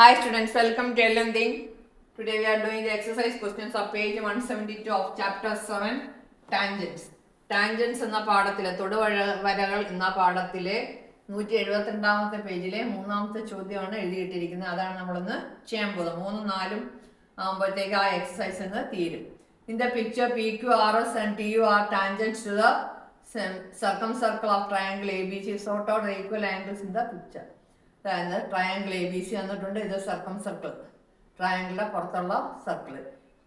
Hi students, welcome to LMThing. Today we are doing the exercise questions of page 172 of chapter 7, Tangents. Tangents എന്ന പാഠത്തിലെ തൊടുവരകൾ എന്ന പാഠത്തിലെ 172ാമത്തെ പേജിലെ മൂന്നാമത്തെ ചോദ്യമാണ് എഴുതിയിട്ടിരിക്കുന്നത്. അതാണ് നമ്മളൊന്ന് ചെയ്യാൻ പോകുന്നത്. 3, 4 ആകുമ്പോഴത്തേക്ക് ആ എക്സസൈസ് അങ്ങ് തീരും. In the picture, PQRS and TU are tangents to the circumcircle of triangle ABC. Sort out the equal angles in the picture. അതായത് ട്രയാങ്കിൾ എ ബി സി വന്നിട്ടുണ്ട്. ഇത് സർക്കിൾ ട്രയാങ്കിളിൻ്റെ പുറത്തുള്ള സർക്കിൾ.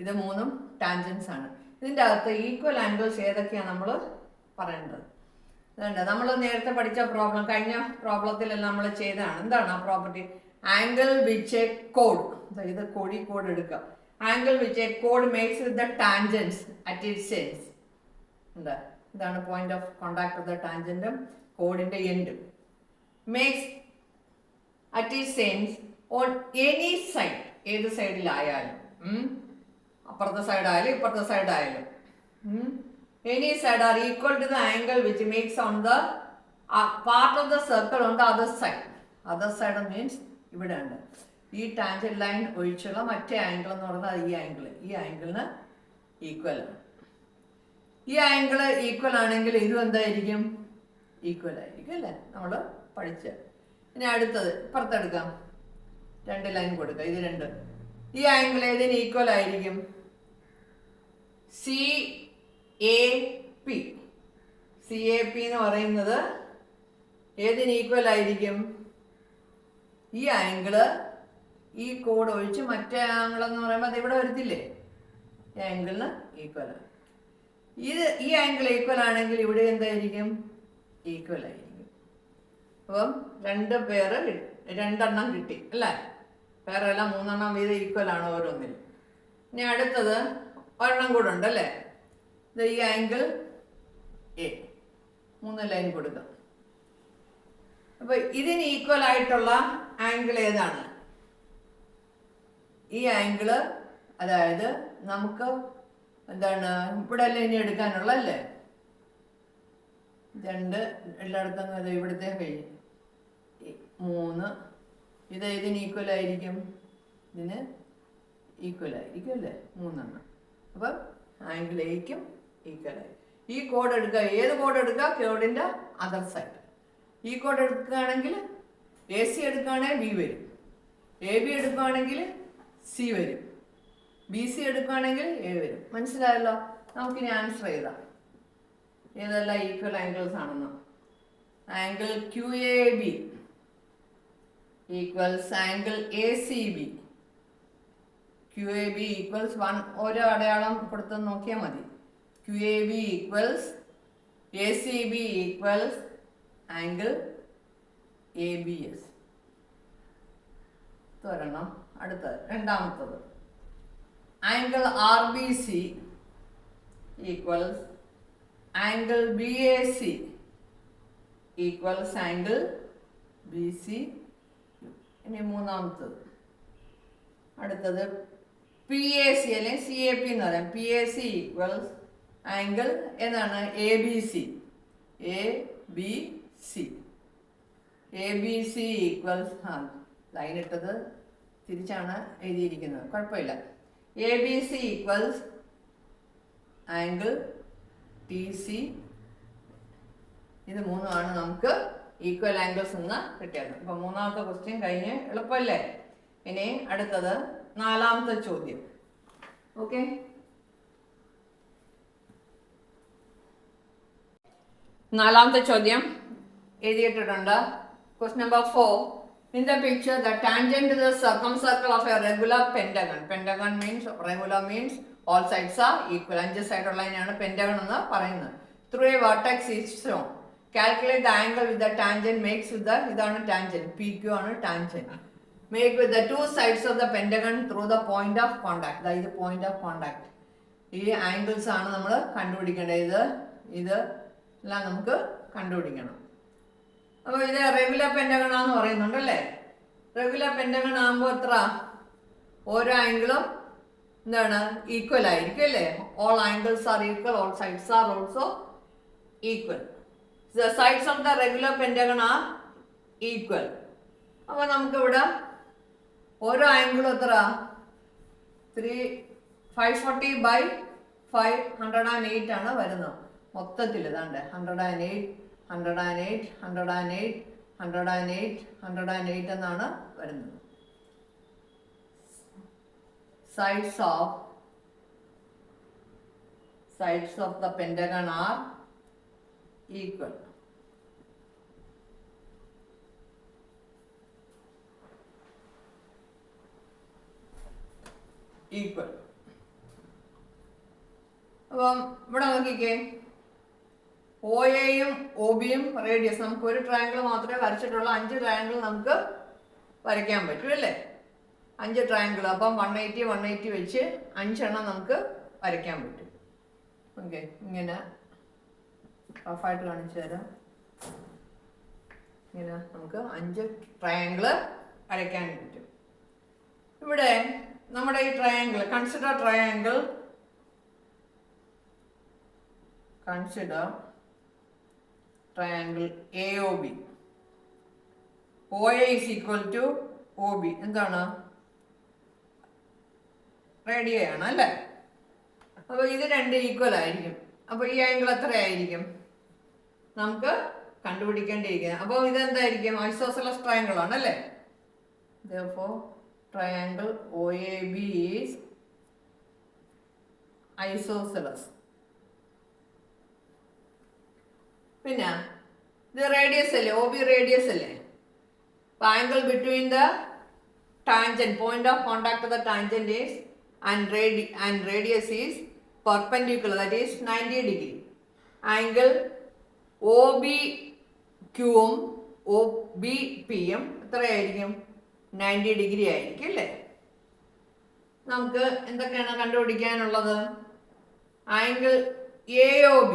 ഇത് മൂന്നും ടാൻജൻസ് ആണ്. ഇതിൻ്റെ അകത്ത് ഈക്വൽ ആംഗിൾസ് ഏതൊക്കെയാണ് നമ്മൾ പറയേണ്ടത്. അതുകൊണ്ട് നമ്മൾ നേരത്തെ പഠിച്ച പ്രോബ്ലം, കഴിഞ്ഞ പ്രോബ്ലത്തിലെല്ലാം നമ്മൾ ചെയ്തതാണ്. എന്താണ് ആ പ്രോപ്പർട്ടി? ആംഗിൾ വിച്ച് എ കോഡ്. ഇത് കോഡ് എടുക്കുക. ആംഗിൾ വിച്ച് എ കോഡ് makes with the tangents at its ends. എന്താ ഇതാണ് point of contact of the ടാൻജൻറ്റും കോഡിൻ്റെ എൻഡും. Makes at its ends on any side, ഏത് സൈഡിലായാലും, അപ്പുറത്തെ സൈഡായാലും ഇപ്പുറത്തെ സൈഡായാലും, any side are equal to the angle which makes on the part of the circle on the other side. Other side means ഇവിടെ ഉണ്ട്. ഈ tangent line ഒഴിച്ചുള്ള മറ്റേ angle എന്ന് പറഞ്ഞാൽ ഈ ആംഗിളിന് ഈക്വൽ ആണ്. ഈ ആംഗിൾ ഈക്വൽ ആണെങ്കിൽ ഇതും എന്തായിരിക്കും? ഈക്വൽ ആയിരിക്കും അല്ലേ? നമ്മൾ പഠിച്ച. ഇനി അടുത്തത് ഇപ്പുറത്തെടുക്കാം. 2 ലൈൻ കൊടുക്കുക. ഇത് 2. ഈ ആംഗിൾ ഏതിന് ഈക്വൽ ആയിരിക്കും? CAP. CAP എന്ന് പറയുന്നത് ഏതിന് ഈക്വൽ ആയിരിക്കും? ഈ ആംഗിള് ഈ കോഡ് ഒഴിച്ച് മറ്റേ ആംഗിൾ എന്ന് പറയുമ്പോൾ അത് ഇവിടെ വരത്തില്ലേ? ഈ ആംഗിളിന് ഈക്വൽ ആണ്. ഈ ആംഗിൾ ഈക്വൽ ആണെങ്കിൽ ഇവിടെ എന്തായിരിക്കും? ഈക്വൽ ആയിരിക്കും. അപ്പം 2 പേര് 2 കിട്ടി അല്ലേ? പേരെല്ലാം 3 വീതം ഈക്വൽ ആണ് ഓരോന്നിലും. ഇനി അടുത്തത് ഒരെണ്ണം കൂടെ ഉണ്ട് അല്ലേ? ഇത് ഈ ആംഗിൾ എ. 3 ലൈൻ കൊടുക്കാം. അപ്പൊ ഇതിന് ഈക്വൽ ആയിട്ടുള്ള ആംഗിൾ ഏതാണ്? ഈ ആംഗിള്, അതായത് നമുക്ക് എന്താണ് ഇവിടെ അല്ലേ ഇനി എടുക്കാനുള്ള അല്ലേ? 2 എല്ലായിടത്തും ഇവിടുത്തെ കഴിഞ്ഞു. 3 ഇത് ഇതിന് ഈക്വൽ ആയിരിക്കും? ഇതിന് ഈക്വൽ ആയിരിക്കും അല്ലേ? 3. അപ്പം ആംഗിൾ എയ്ക്കും ഈക്വൽ ആയി. ഈ കോഡ് എടുക്കുക. ഏത് കോഡ് എടുക്കുക? കോഡിൻ്റെ അതർ സൈഡ്. ഈ കോഡ് എടുക്കുകയാണെങ്കിൽ AC എടുക്കുകയാണെങ്കിൽ B വരും. AB എടുക്കുകയാണെങ്കിൽ C വരും. BC എടുക്കുകയാണെങ്കിൽ A വരും. മനസ്സിലായല്ലോ? നമുക്കിനി ആൻസർ ചെയ്താം ഏതെല്ലാം ഈക്വൽ ആംഗിൾസ് ആണെന്ന്. Angle QAB equals angle ACB. QAB equals 1 ഓരോ അടയാളം കൊടുത്ത് നോക്കിയാൽ മതി. QAB equals ACB equals angle ABS. ഒരെണ്ണം. അടുത്തത് രണ്ടാമത്തത് angle RBC equals angle BAC equals angle BC. ഇനി മൂന്നാമത്തത് അടുത്തത് PAC അല്ലെങ്കിൽ CAP എന്ന് പറയാം. PAC ഈക്വൽസ് ആംഗിൾ എന്താണ്? ABC. ABC ഈക്വൽസ് ലൈൻ ഇട്ടത് തിരിച്ചാണ് എഴുതിയിരിക്കുന്നത്, കുഴപ്പമില്ല. ABC equals angle TC. ഇത് 3 നമുക്ക് ഈക്വൽ ആംഗിൾസ് എന്ന് കിട്ടിയത്. അപ്പൊ മൂന്നാമത്തെ ക്വസ്റ്റ്യൻ കഴിഞ്ഞ്. എളുപ്പമല്ലേ? ഇനി അടുത്തത് 4ാമത്തെ ചോദ്യം. ഓക്കെ, 4ാമത്തെ ചോദ്യം എഴുതിയിട്ടുണ്ട്. Question number 4. In the picture, the tangent to the circumcircle of a regular pentagon. Pentagon means, regular means all sides are equal. 5 സൈഡുള്ള ലൈനാണ് പെന്റഗൺ എന്ന് പറയുന്നത്. Through a vertex is shown. Calculate the angle with the tangent makes with the, ഇതാണ് tangent, PQ ആണ് tangent. Make with the 2 sides of the pentagon through the point of contact. ഇത് point of contact. ഈ angles ആണ് നമ്മൾ കണ്ടുപിടിക്കേണ്ടത്. ഇത് എല്ലാം നമുക്ക് കണ്ടുപിടിക്കണം. അപ്പോൾ ഇത് റെഗുലർ പെന്റഗൺ ആണെന്ന് പറയുന്നുണ്ടല്ലേ? റെഗുലർ പെന്റഗൺ ആകുമ്പോൾ എത്ര? ഓരോ ആംഗിളും എന്താണ്? ഈക്വൽ ആയിരിക്കും അല്ലേ? All angles are equal, all sides are also equal. The sides of the regular pentagon are equal. അപ്പോൾ നമുക്കിവിടെ ഓരോ ആംഗിളും എത്ര 540 by 508 ആണ് വരുന്നത് മൊത്തത്തിൽ. ഇതാണ്ട് 108 108 108 108 108 എന്നാണ് വരുന്നത്. Sides of the pentagon are equal. അപ്പം ഇവിടെ നോക്കിക്കേ, ഒ എയും ഒ ബിയും റേഡിയസ്. നമുക്ക് ഒരു ട്രയാങ്കിൾ മാത്രമേ വരച്ചിട്ടുള്ളൂ, 5 ട്രയാങ്കിൾ നമുക്ക് വരയ്ക്കാൻ പറ്റും അല്ലേ? 5 ട്രയാങ്കിൾ. അപ്പം 180 180 വെച്ച് 5 എണ്ണം നമുക്ക് വരയ്ക്കാൻ പറ്റും. ഓക്കെ, ഇങ്ങനെ റഫായിട്ട് കാണിച്ചു തരാം. ഇങ്ങനെ നമുക്ക് 5 ട്രയാങ്കിൾ വരയ്ക്കാൻ പറ്റും. ഇവിടെ നമ്മുടെ ഈ triangle, consider triangle AOB. OA is equal to OB. എന്താണ്? റേഡിയോ ആണ് അല്ലേ? അപ്പോൾ ഇത് 2 ഈക്വൽ ആയിരിക്കും. അപ്പോൾ ഈ ആംഗിൾ എത്രയായിരിക്കും നമുക്ക് കണ്ടുപിടിക്കേണ്ടിയിരിക്കുന്നത്. അപ്പോൾ ഇതെന്തായിരിക്കും? ഐസോസെലസ് ട്രയാങ്കിൾ ആണ് അല്ലേ? Therefore triangle OAB is isosceles. പിന്നെ ഇത് റേഡിയസ് അല്ലേ? OB റേഡിയസ് അല്ലേ? അപ്പോൾ angle between the tangent, point of contact of the tangent is and radius is perpendicular, that is 90 degree. Angle OBQ ഉം OBP ഉം എത്രയായിരിക്കും? 90 ഡിഗ്രി ആയിരിക്കും അല്ലേ? നമുക്ക് എന്തൊക്കെയാണ് കണ്ടുപിടിക്കാനുള്ളത്? Angle AOB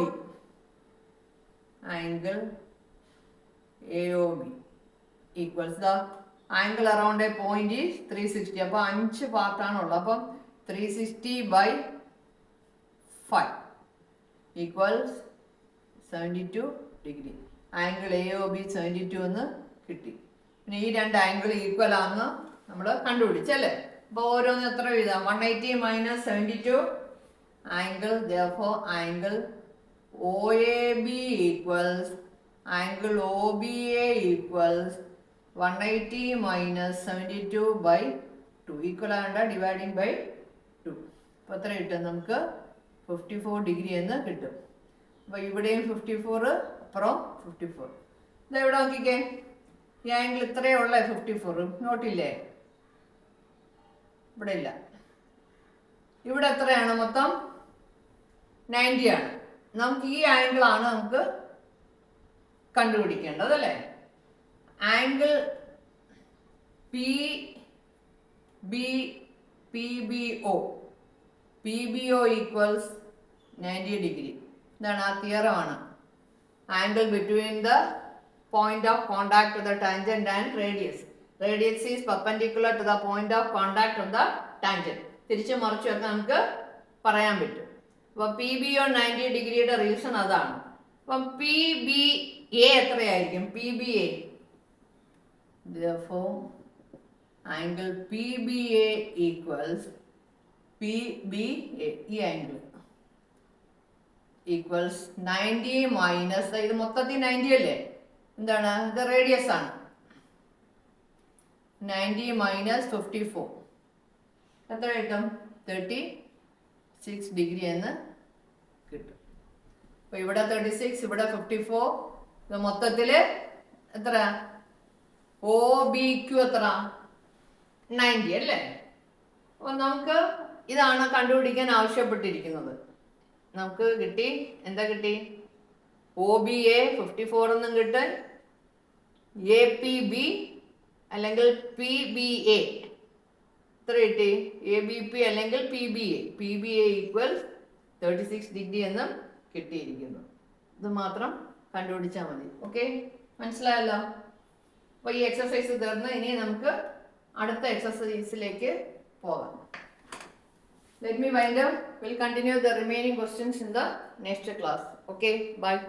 equals the angle around a point is 360. അപ്പോൾ 5 പാർട്ടാണുള്ളത്. അപ്പം 360 by 5 equals 72 degree. Angle AOB 72 എന്ന് കിട്ടി. പിന്നെ ഈ 2 ആംഗിൾ ഈക്വൽ ആണെന്ന് നമ്മൾ കണ്ടുപിടിച്ചല്ലേ? അപ്പോൾ ഓരോന്ന് എത്ര എഴുതാം? 180 minus 72 angle. Therefore angle OAB equals angle OBA equals 180 minus 72 by 2. Equal ആകണ്ട, ഡിവൈഡിങ് ബൈ 2. അപ്പോൾ എത്ര കിട്ടും നമുക്ക്? 54 ഡിഗ്രി എന്ന് കിട്ടും. അപ്പോൾ ഇവിടെയും 54, അപ്പുറം 54. ഇതെവിടെ നോക്കിക്കേ, ഈ ആംഗിൾ ഇത്രയേ ഉള്ളേ 54. നോട്ടില്ലേ? ഇവിടെ ഇല്ല. ഇവിടെ എത്രയാണ്? മൊത്തം 90 ആണ്. നമുക്ക് ഈ ആംഗിളാണ് നമുക്ക് കണ്ടുപിടിക്കേണ്ടത് അല്ലേ? Angle PBO equals 90 degree. ഇതാണ് ആ തിയറമാണ്. Angle between the point of contact of the tangent and radius. Radius is perpendicular to the point of contact of the tangent. തിരിച്ചു മറിച്ചൊക്കെ നമുക്ക് പറയാൻ പറ്റും. അപ്പോൾ PBO 90 ഡിഗ്രിയുടെ റീസൺ അതാണ്. അപ്പം PBA എത്രയായിരിക്കും? PBA, therefore angle PBA equals PBA, ഈ ആംഗിൾ ഈക്വൽസ് 90 മൈനസ്, ഇത് മൊത്തത്തിൽ 90 അല്ലേ? എന്താണ്? ഇത് റേഡിയസ് ആണ്. 90 മൈനസ് 54 എത്ര കിട്ടും? 36 ഡിഗ്രി എന്ന് കിട്ടും. അപ്പോൾ ഇവിടെ 36, ഇവിടെ 54. ഇത് മൊത്തത്തിൽ എത്ര? OBQ എത്ര? 90 അല്ലേ? അപ്പോൾ നമുക്ക് ഇതാണ് കണ്ടുപിടിക്കാൻ ആവശ്യപ്പെട്ടിരിക്കുന്നത്. നമുക്ക് കിട്ടി, എന്താ കിട്ടി? OBA 54 എന്നും കിട്ടും, APB അല്ലെങ്കിൽ PBA എത്ര കിട്ടി? ABP അല്ലെങ്കിൽ PBA ഈക്വൽസ് 36 ഡിഗ്രി എന്നും കിട്ടിയിരിക്കുന്നു. ഇത് മാത്രം കണ്ടുപിടിച്ചാൽ മതി. ഓക്കെ, മനസ്സിലായല്ലോ? അപ്പോൾ ഈ എക്സസൈസ് തീർന്ന് ഇനി നമുക്ക് അടുത്ത എക്സസൈസിലേക്ക് പോകാം. Let me wind up. We'll continue the remaining questions in the next class. Okay, bye.